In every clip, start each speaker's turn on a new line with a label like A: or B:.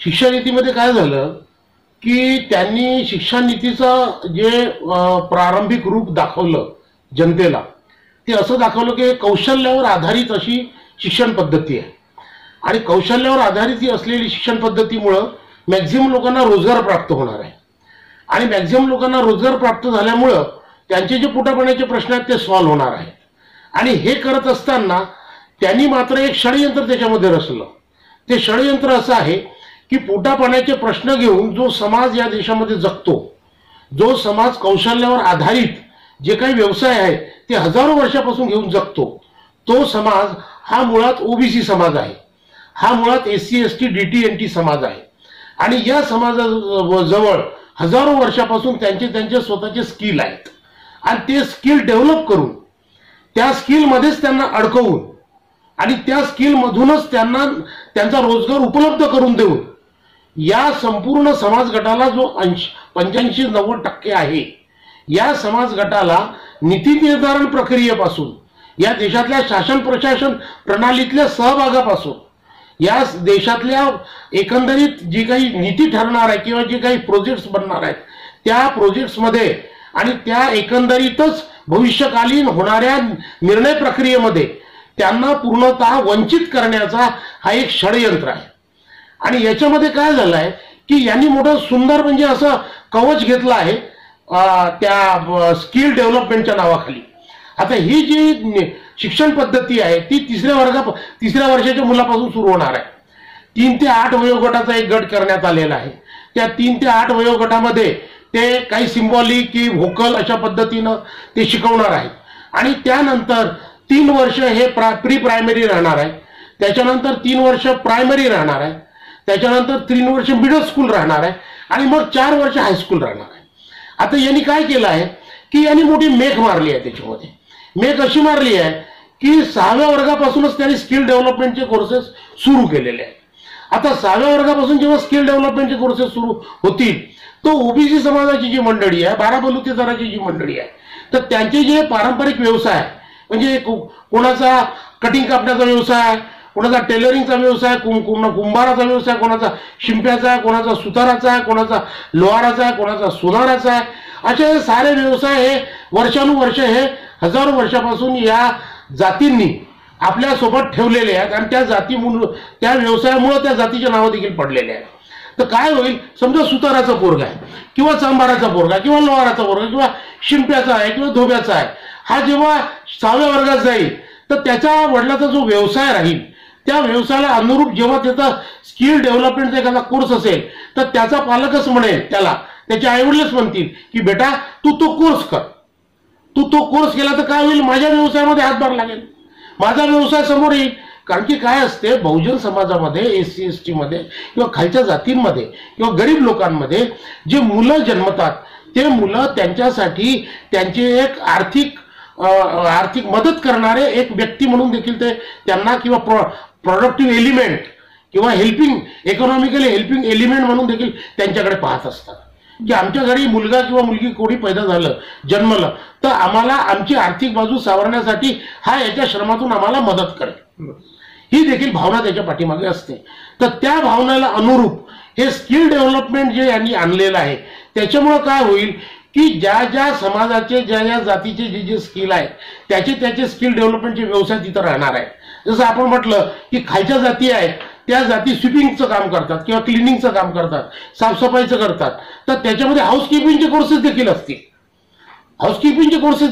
A: शिक्षा नीतीमध्ये काय झालं की त्यांनी शिक्षा नीतीचं जे प्रारंभिक रूप दाखवलं जनतेला, ते असं दाखवलं की कौशल्यावर आधारित अशी शिक्षण पद्धती आहे आणि कौशल्यावर आधारित ही असलेली शिक्षण पद्धतीमुळं मॅक्झिमम लोकांना रोजगार प्राप्त होणार आहे आणि मॅक्झिमम लोकांना रोजगार प्राप्त झाल्यामुळं त्यांचे जे पोटापाण्याचे प्रश्न आहेत ते सॉल्व्ह होणार आहे। आणि हे करत असताना त्यांनी मात्र एक षडयंत्र त्याच्यामध्ये रचलं। ते षडयंत्र असं आहे की पोटापाण्याचे प्रश्न घेऊन जो समाज या देशामध्ये जगतो, जो समाज कौशल्यावर आधारित जे काही व्यवसाय आहे ते हजारो वर्षापासून घेऊन जगतो, तो समाज हा मुळात ओबीसी समाज आहे, हा मुळात SC ST DT NT समाज आहे। आणि या समाजाजवळ हजारो वर्षापासून त्यांचे स्वतःचे स्किल आहेत आणि ते स्किल डेव्हलप करून त्या स्किलमध्येच त्यांना अडकवून आणि त्या स्किलमधूनच त्यांना त्यांचा रोजगार उपलब्ध करून देऊन या संपूर्ण समाज गटाला जो 85-90% आहे, या समाज गटाला नीती निर्धारण प्रक्रियेपासून, या देशातल्या शासन प्रशासन प्रणालीतल्या सहभागापासून, या देशातल्या एकंदरीत जी काही नीती ठरणार आहे किंवा जे काही प्रोजेक्ट्स बनणार आहेत त्या प्रोजेक्ट्समध्ये आणि त्या एकंदरीतच भविष्यकालीन होणाऱ्या निर्णय प्रक्रियेमध्ये त्यांना पूर्णतः वंचित करण्याचा हा एक षडयंत्र आहे। आणि याच्यामध्ये काय झालं आहे की यांनी मोठं सुंदर म्हणजे असं कवच घेतलं आहे त्या स्किल डेव्हलपमेंटच्या नावाखाली। आता ही जी शिक्षण पद्धती आहे ती तिसऱ्या वर्षाच्या मुलापासून सुरू होणार आहे। 3 ते 8 वयोगटाचा एक गट करण्यात आलेला आहे। त्या 3 ते 8 वयोगटामध्ये ते काही सिम्बॉलिक की व्होकल अशा पद्धतीनं ते शिकवणार आहेत आणि त्यानंतर 3 वर्ष हे प्री प्रायमरी राहणार आहे, त्याच्यानंतर 3 वर्ष प्रायमरी राहणार आहे, त्याच्यानंतर 3 वर्ष मिडल स्कूल राहणार आहे आणि मग 4 वर्ष हायस्कूल राहणार आहे। आता यांनी काय केलं आहे की यांनी मोठी मेख मारली आहे। त्याच्यामध्ये मेख अशी मारली आहे की 6व्या वर्गापासूनच त्यांनी स्किल डेव्हलपमेंटचे कोर्सेस सुरू केलेले आहेत। आता 6व्या वर्गापासून जेव्हा स्किल डेव्हलपमेंटचे कोर्सेस सुरू होतील तो ओबीसी समाजाची जी मंडळी आहे, 12 बलुतेदाराची जी मंडळी आहे, तर त्यांचे जे पारंपरिक व्यवसाय म्हणजे कोणाचा कटिंग कापण्याचा व्यवसाय, कोणाचा टेलरिंगचा व्यवसाय, कुंभाराचा व्यवसाय, कोणाचा शिंप्याचा आहे, कोणाचा सुताराचा आहे, कोणाचा लोहाराचा आहे, कोणाचा सोनाराचा आहे, असे सारे व्यवसाय हे वर्षानुवर्ष हे हजारो वर्षापासून या जातींनी आपल्या सोबत ठेवलेले आहेत आणि त्या व्यवसायामुळे त्या जातीचे नाव देखील पडलेले आहेत। तर काय होईल, समजा सुताराचा पोरगा आहे किंवा चांभाराचा पोरगा किंवा लोहाराचा पोरगा किंवा शिंप्याचा आहे किंवा धोब्याचा आहे, हा जेव्हा 6व्या वर्गात जाईल तर त्याच्या वडिलाचा जो व्यवसाय राहील त्या व्यवसायाला अनुरूप जेव्हा त्याचा स्किल डेव्हलपमेंटचा एखादा कोर्स असेल तर त्याचा पालकच म्हणेल त्याला, त्याचे आईवडीलच म्हणतील की बेटा तू तो कोर्स कर, तू तो कोर्स केला तर काय होईल, माझ्या व्यवसायामध्ये हातभार लागेल, माझा व्यवसाय समोर येईल। कारण की काय असते, बहुजन समाजामध्ये SC ST मध्ये किंवा खालच्या जातींमध्ये किंवा गरीब लोकांमध्ये जे मुलं जन्मतात ते मुलं त्यांच्यासाठी त्यांचे एक आर्थिक मदत करणारे एक व्यक्ती म्हणून देखील ते त्यांना किंवा प्रोडक्टिव्ह एलिमेंट किंवा इकॉनॉमिकली हेल्पिंग एलिमेंट म्हणून देखील त्यांच्याकडे पाहत असतात की आमच्या घरी मुलगा किंवा मुलगी कोणी पैदा झालं, जन्मलं, तर आम्हाला आमची आर्थिक बाजू सावरण्यासाठी हा याच्या श्रमातून आम्हाला मदत करेल, ही देखील भावना त्याच्या पाठीमागे असते। तर त्या भावनेला अनुरूप हे स्किल डेव्हलपमेंट जे यांनी आणलेलं आहे त्याच्यामुळे काय होईल की ज्या समाजाचे ज्या जातीचे जे स्किल आहे त्याचे स्किल डेव्हलपमेंटचे व्यवसाय तिथं राहणार आहे। जसं आपण म्हटलं की खालच्या जाती आहेत त्या जाती स्वीपिंगचं काम करतात किंवा क्लिनिंगचं काम करतात, साफसफाईचं करतात, तर त्याच्यामध्ये हाऊसकीपिंगचे कोर्सेस देखील असतील, क्लिनिंगचे कोर्सेस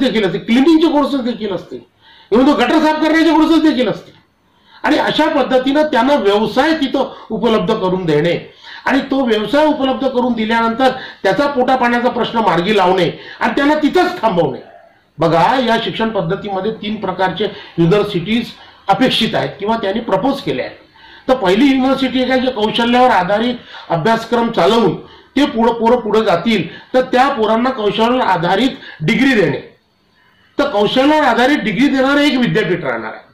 A: देखील असतील, गटर साफ करण्याचे कोर्सेस देखील असतील। आणि अशा पद्धतीनं त्यांना व्यवसाय तिथं उपलब्ध करून देणे आणि तो व्यवसाय उपलब्ध करून दिल्यानंतर त्याचा पोटापाण्याचा प्रश्न मार्गी लावणे आणि त्यांना तिथंच थांबवणे। बघा, या शिक्षण पद्धतीमध्ये 3 प्रकारचे युनिव्हर्सिटीज अपेक्षित आहेत किंवा त्यांनी प्रपोज केले आहेत। तर पहिली युनिव्हर्सिटी आहे जे कौशल्यावर आधारित अभ्यासक्रम चालवून ते पोरं पुढे जातील तर त्या पोरांना कौशल्यावर आधारित डिग्री देणे। तर कौशल्यावर आधारित डिग्री देणारे एक विद्यापीठ राहणार आहे,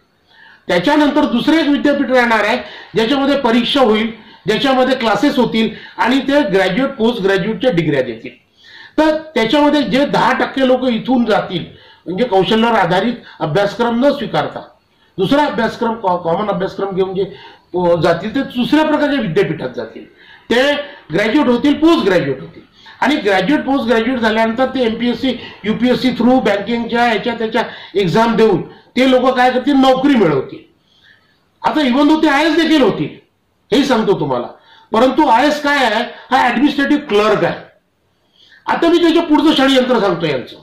A: त्याच्यानंतर दुसरे एक विद्यापीठ राहणार आहे ज्याच्यामध्ये परीक्षा होईल, ज्याच्यामध्ये क्लासेस होतील आणि ते ग्रॅज्युएट पोस्ट ग्रॅज्युएटच्या डिग्र्या देतील। तर त्याच्यामध्ये जे 10% लोक इथून जातील म्हणजे कौशल्यावर आधारित अभ्यासक्रम न स्वीकारता दुसरा अभ्यासक्रम कॉमन अभ्यासक्रम घेऊन जे जातील ते दुसऱ्या प्रकारच्या विद्यापीठात जातील ते ग्रॅज्युएट होतील, पोस्ट ग्रॅज्युएट होतील, आणि ग्रॅज्युएट पोस्ट ग्रॅज्युएट झाल्यानंतर ते MPSC UPSC थ्रू बँकिंगच्या ह्याच्या त्याच्या एक्झाम देऊन ते लोक काय करतील, नोकरी मिळवतील. आता इव्हन दो ते IAS देखील होतील, हेही सांगतो तुम्हाला. परंतु IAS काय आहे, हा ऍडमिनिस्ट्रेटिव्ह क्लर्क आहे. आता मी त्याच्या पुढचं षडयंत्र सांगतो यांचं.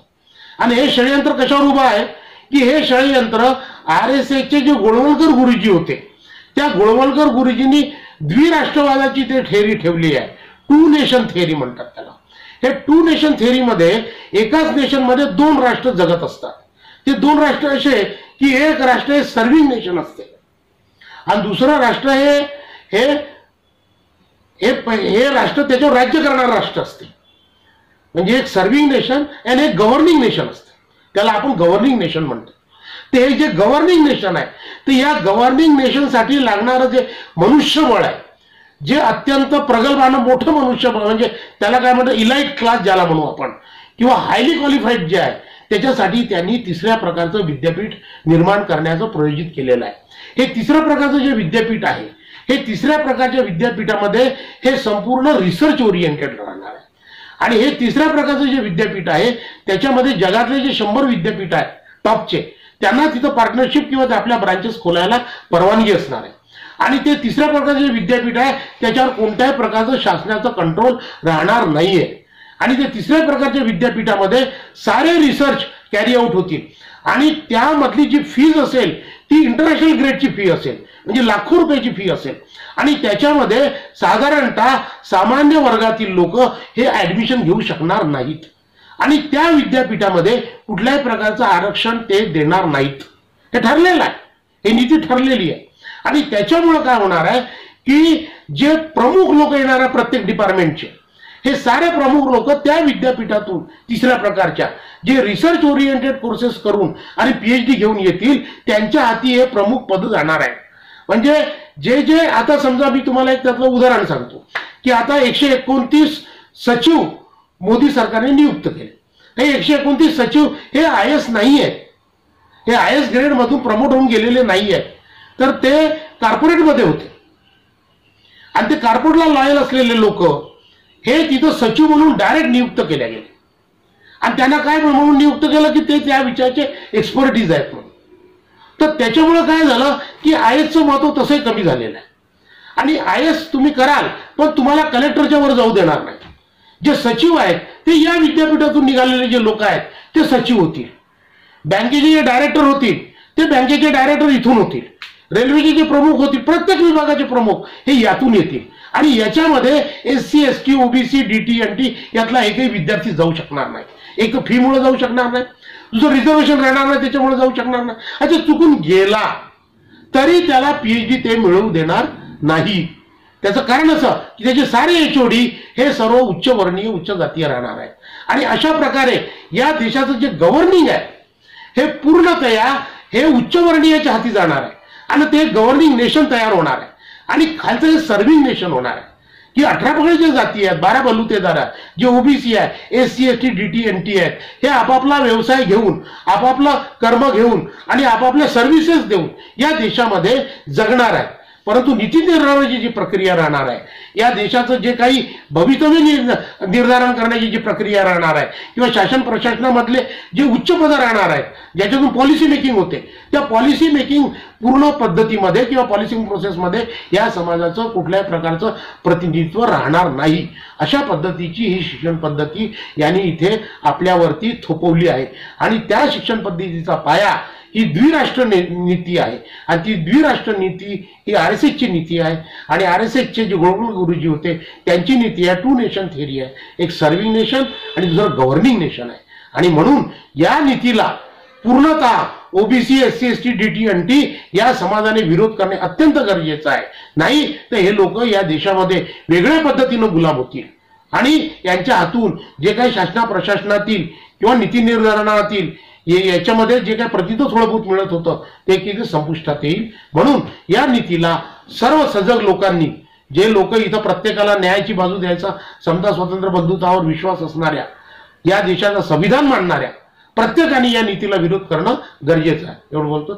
A: आणि हे षडयंत्र कशावर उभं आहे की हे षडयंत्र RSSचे जे गोळवलकर गुरुजी होते, त्या गोळवलकर गुरुजींनी द्विराष्ट्रवादाची ते थेअरी ठेवली आहे. 2 नेशन थेअरी म्हणतात त्याला. हे 2 नेशन थेअरीमध्ये एकाच नेशनमध्ये 2 राष्ट्र जगत असतात. ते 2 राष्ट्र असे की एक राष्ट्र हे सर्व्हिंग नेशन असते आणि दुसरं राष्ट्र हे राष्ट्र त्याच्यावर राज्य करणारं राष्ट्र असते. म्हणजे एक सर्व्हिंग नेशन आणि एक गव्हर्निंग नेशन असते. त्याला आपण गव्हर्निंग नेशन म्हणतो. ते जे गव्हर्निंग नेशन आहे, तर या गव्हर्निंग नेशनसाठी लागणारं जे मनुष्यबळ आहे, जे अत्यंत प्रगल्भानं मोठं मनुष्यबळ, म्हणजे त्याला काय म्हणतात, इलाइट क्लास ज्याला म्हणू आपण, किंवा हायली क्वालिफाईड जे आहे, त्याच्यासाठी त्यांनी 3ऱ्या प्रकारचं विद्यापीठ निर्माण करण्याचं प्रयोजित केलेलं आहे. हे 3रं प्रकारचं जे विद्यापीठ आहे, हे 3ऱ्या प्रकारच्या विद्यापीठामध्ये हे संपूर्ण रिसर्च ओरिएंटेड राहणार आहे. आणि हे 3ऱ्या प्रकारचं जे विद्यापीठ आहे त्याच्यामध्ये जगातले जे 100 विद्यापीठ आहेत टॉपचे, त्यांना तिथं पार्टनरशिप किंवा आपल्या ब्रांचेस खोलायला परवानगी असणार आहे. आणि ते 3ऱ्या प्रकारचे विद्यापीठ आहे त्याच्यावर कोणत्याही प्रकारचं शासनाचं कंट्रोल राहणार नाहीये. आणि ते 3ऱ्या प्रकारच्या विद्यापीठामध्ये सारे रिसर्च कॅरी आउट होतील. आणि त्यामधली जी फीज असेल ती इंटरनॅशनल ग्रेडची फी असेल, म्हणजे लाखो रुपयाची फी असेल. आणि त्याच्यामध्ये साधारणतः सामान्य वर्गातील लोक हे ऍडमिशन घेऊ शकणार नाहीत. आणि त्या विद्यापीठामध्ये कुठल्याही प्रकारचं आरक्षण ते देणार नाहीत. हे ठरलेलं आहे, हे नीती ठरलेली आहे. आणि त्याच्यामुळे काय होणार आहे की जे प्रमुख लोक येणार आहे प्रत्येक डिपार्टमेंटचे, हे सारे प्रमुख लोक त्या विद्यापीठातून 3ऱ्या प्रकारच्या जे रिसर्च ओरिएंटेड कोर्सेस करून आणि PhD घेऊन येतील, त्यांच्या हाती हे प्रमुख पद जाणार आहे. म्हणजे जे आता समजा मी तुम्हाला एक त्यातलं उदाहरण सांगतो की आता 129 सचिव मोदी सरकारने नियुक्त केले. हे 129 सचिव हे IAS नाही आहेत, हे IAS ग्रेड मधून प्रमोट होऊन गेलेले नाही आहेत, तर ते कॉर्पोरेटमध्ये होते. आणि ते कॉर्पोरेटला लॉयल असलेले लोक हे तिथं सचिव म्हणून डायरेक्ट नियुक्त केले गेले. आणि त्यांना काय म्हणून नियुक्त केलं की ते त्या विषयाचे एक्सपर्टीज आहेत म्हणून. तर त्याच्यामुळे काय झालं की IASचं महत्व तसंही कमी झालेलं आहे. आणि IAS तुम्ही कराल पण तुम्हाला कलेक्टरच्या वर जाऊ देणार नाही. जे सचिव आहेत ते या विद्यापीठातून निघालेले जे लोक आहेत ते सचिव होतील. बँकेचे जे डायरेक्टर होतील ते बँकेचे डायरेक्टर इथून होतील. रेल्वेचे जे प्रमुख होतील, प्रत्येक विभागाचे प्रमुख हे यातून येतील. आणि याच्यामध्ये SC ST OBC DT NT यातला एकही विद्यार्थी जाऊ शकणार नाही. एक फीमुळे जाऊ शकणार नाही, दुसरं रिझर्वेशन राहणार नाही त्याच्यामुळे जाऊ शकणार नाही. अच्छा, चुकून गेला तरी त्याला PhD ते मिळवू देणार नाही. त्याचं कारण असं की त्याचे सारे HOD हे सर्व उच्चवर्णीय उच्च जातीय राहणार आहेत. आणि अशा प्रकारे या देशाचं जे गव्हर्निंग आहे हे पूर्णतया हे उच्चवर्णीयाच्या हाती जाणार आहे. आणि ते गव्हर्निंग नेशन तयार होणार आहे. आणि खालचं हे सर्व्हिंग नेशन होणार आहे की 18 पगडे जे जाती आहेत, 12 बलुतेदार आहेत, जे OBC आहे, SC ST DT NT आहेत, हे आपापला व्यवसाय घेऊन, आपापलं कर्म घेऊन आणि आपापल्या सर्व्हिसेस देऊन या देशामध्ये जगणार आहेत. परंतु नीती निर्धारणाची जी प्रक्रिया राहणार आहे, या देशाचं जे काही भवितव्य निर्धारण करण्याची जी प्रक्रिया राहणार आहे किंवा शासन प्रशासनामधले जे उच्च पद राहणार आहेत ज्याच्यातून पॉलिसी मेकिंग होते, त्या पॉलिसी मेकिंग पूर्ण पद्धतीमध्ये किंवा पॉलिसी प्रोसेसमध्ये या समाजाचं कुठल्याही प्रकारचं प्रतिनिधित्व राहणार नाही. अशा पद्धतीची ही शिक्षण पद्धती यांनी इथे आपल्यावरती थोपवली आहे. आणि त्या शिक्षण पद्धतीचा पाया ही द्विराष्ट्र नीती आहे. आणि ती द्विराष्ट्र नीती ही RSSची नीती आहे. आणि RSSचे जे गोळवलकर गुरुजी होते त्यांची नीती आहे 2 नेशन थेअरी आहे. एक सर्व्हिंग नेशन आणि दुसरं गव्हर्निंग नेशन आहे. आणि म्हणून या नीतीला पूर्णतः OBC SC ST DT NT या समाजाने विरोध करणे अत्यंत गरजेचं आहे. नाही तर हे लोक या देशामध्ये वेगळ्या पद्धतीनं गुलाम होतील आणि यांच्या हातून जे काही शासना प्रशासनातील किंवा नीती निर्धारणातील याच्यामध्ये जे काही प्रतिनिधित्व थोडंबहुत मिळत होतं ते किती संपुष्टात येईल. म्हणून या नीतीला सर्व सजग लोकांनी, जे लोक इथं प्रत्येकाला न्यायाची बाजू द्यायचा, समता स्वतंत्र बंधुत्वावर विश्वास असणाऱ्या, या देशाचं संविधान मानणाऱ्या प्रत्येकाने या नीतीला विरोध करणं गरजेचं आहे. एवढं बोलतो.